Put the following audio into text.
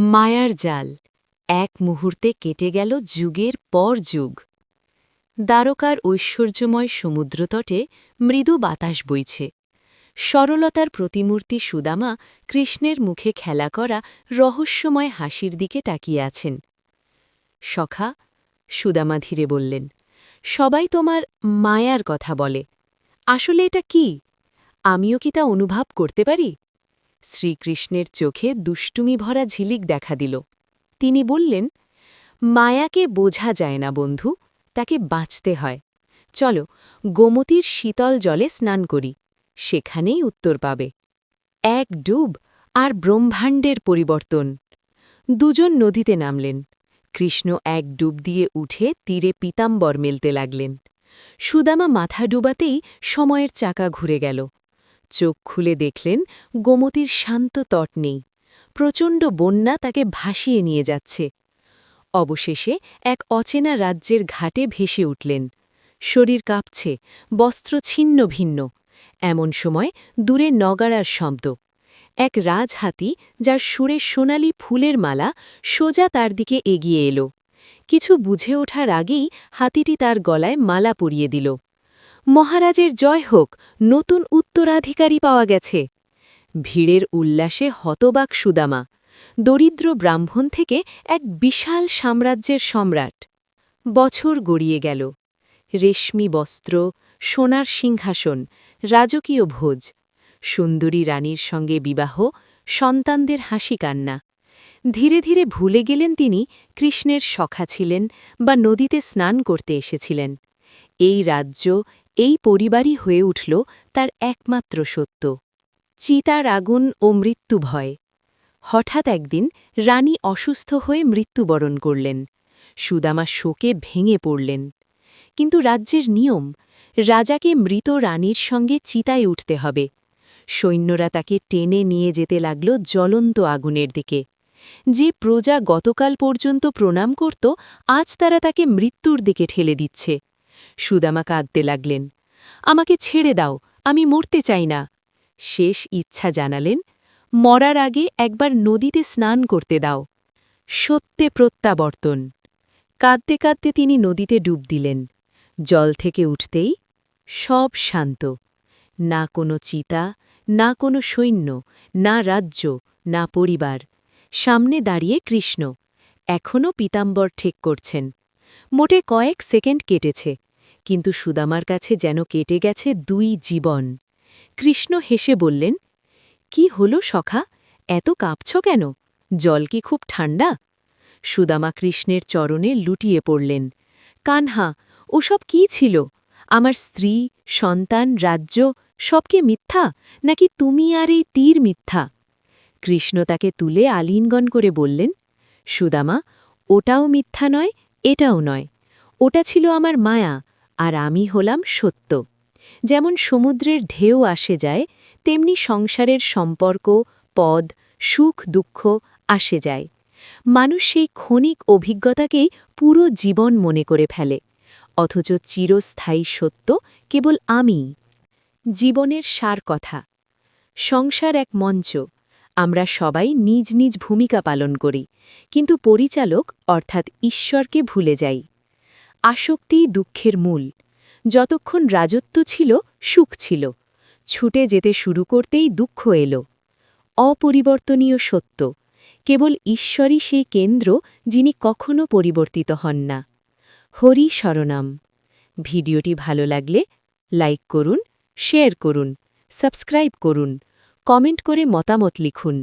মায়ার জাল এক মুহূর্তে কেটে গেল যুগের পর যুগ। দ্বারকার ঐশ্বর্যময় সমুদ্রতটে মৃদু বাতাস বইছে। সরলতার প্রতিমূর্তি সুদামা কৃষ্ণের মুখে খেলা করা রহস্যময় হাসির দিকে তাকিয়ে আছেন। সখা, সুদামা ধীরে বললেন, সবাই তোমার মায়ার কথা বলে। আসলে এটা কি? আমিও কি তা অনুভব করতে পারি? শ্রীকৃষ্ণের চোখে দুষ্টুমি ভরা ঝিলিক দেখা দিল। তিনি বললেন, মায়াকে বোঝা যায় না বন্ধু, তাকে বাঁচতে হয়। চলো, গোমতীর শীতল জলে স্নান করি, সেখানেই উত্তর পাবে। এক ডুব আর ব্রহ্মাণ্ডের পরিবর্তন। দুজন নদীতে নামলেন। কৃষ্ণ এক ডুব দিয়ে উঠে তীরে পীতাম্বর মেলতে লাগলেন। সুদামা মাথা ডুবাতেই সময়ের চাকা ঘুরে গেল। চোখ খুলে দেখলেন গোমতীর শান্ত তট নেই। প্রচণ্ড বন্যা তাকে ভাসিয়ে নিয়ে যাচ্ছে। অবশেষে এক অচেনা রাজ্যের ঘাটে ভেসে উঠলেন। শরীর কাঁপছে, বস্ত্র ছিন্ন ভিন্ন। এমন সময় দূরে নগাড়ার শব্দ। এক রাজহাতি, যার সুরে সোনালি ফুলের মালা, সোজা তার দিকে এগিয়ে এলো। কিছু বুঝে ওঠার আগেই হাতিটি তার গলায় মালা পরিয়ে দিল। মহারাজের জয় হোক, নতুন উত্তরাধিকারী পাওয়া গেছে। ভিড়ের উল্লাসে হতবাক সুদামা। দরিদ্র ব্রাহ্মণ থেকে এক বিশাল সাম্রাজ্যের সম্রাট। বছর গড়িয়ে গেল। রেশমি বস্ত্র, সোনার সিংহাসন, রাজকীয় ভোজ, সুন্দরী রানীর সঙ্গে বিবাহ, সন্তানদের হাসি কান্না। ধীরে ধীরে ভুলে গেলেন তিনি কৃষ্ণের সখা ছিলেন বা নদীতে স্নান করতে এসেছিলেন। এই রাজ্য, এই পরিবারই হয়ে উঠল তার একমাত্র সত্য। চিতার আগুন ও মৃত্যু ভয়। হঠাৎ একদিন রানী অসুস্থ হয়ে মৃত্যুবরণ করলেন। সুদামা শোকে ভেঙে পড়লেন। কিন্তু রাজ্যের নিয়ম, রাজাকে মৃত রানীর সঙ্গে চিতায় উঠতে হবে। সৈন্যরা তাকে টেনে নিয়ে যেতে লাগল জ্বলন্ত আগুনের দিকে। যে প্রজা গতকাল পর্যন্ত প্রণাম করত, আজ তারা তাকে মৃত্যুর দিকে ঠেলে দিচ্ছে। সুদামা কাঁদতে লাগলেন, আমাকে ছেড়ে দাও, আমি মরতে চাই না। শেষ ইচ্ছা জানালেন, মরার আগে একবার নদীতে স্নান করতে দাও। সত্যে প্রত্যাবর্তন। কাঁদতে কাঁদতে তিনি নদীতে ডুব দিলেন। জল থেকে উঠতেই সব শান্ত। না কোনো চিতা, না কোনো সৈন্য, না রাজ্য, না পরিবার। সামনে দাঁড়িয়ে কৃষ্ণ, এখনও পীতাম্বর ঠিক করছেন। মোটে কয়েক সেকেন্ড কেটেছে, কিন্তু সুদামার কাছে যেন কেটে গেছে 2 জীবন। কৃষ্ণ হেসে বললেন, কি হলো সখা, এত কাঁপছ কেন? জল কি খুব ঠান্ডা? সুদামা কৃষ্ণের চরণে লুটিয়ে পড়লেন। কানহা, ওসব কি ছিল? আমার স্ত্রী, সন্তান, রাজ্য, সব কি মিথ্যা, নাকি তুমি আর এই তীর মিথ্যা? কৃষ্ণ তাকে তুলে আলিঙ্গন করে বললেন, সুদামা, ওটাও মিথ্যা নয়, এটাও নয়। ওটা ছিল আমার মায়া, আর আমি হলাম সত্য। যেমন সমুদ্রের ঢেউ আসে যায়, তেমনি সংসারের সম্পর্ক, পদ, সুখ দুঃখ আসে যায়। মানুষ সেই ক্ষণিক অভিজ্ঞতাকেই পুরো জীবন মনে করে ফেলে, অথচ চিরস্থায়ী সত্য কেবল আমিই। জীবনের সার কথা। সংসার এক মঞ্চ। আমরা সবাই নিজ নিজ ভূমিকা পালন করি, কিন্তু পরিচালক অর্থাৎ ঈশ্বরকে ভুলে যাই। আসক্তিই দুঃখের মূল। যতক্ষণ রাজত্ব ছিল, সুখ ছিল। ছুটে যেতে শুরু করতেই দুঃখ এলো। অপরিবর্তনীয় সত্য, কেবল ঈশ্বরই সেই কেন্দ্র, যিনি কখনো পরিবর্তিত হন না। হরি শরণাম। ভিডিওটি ভালো লাগলে লাইক করুন, শেয়ার করুন, সাবস্ক্রাইব করুন, কমেন্ট করে মতামত লিখুন।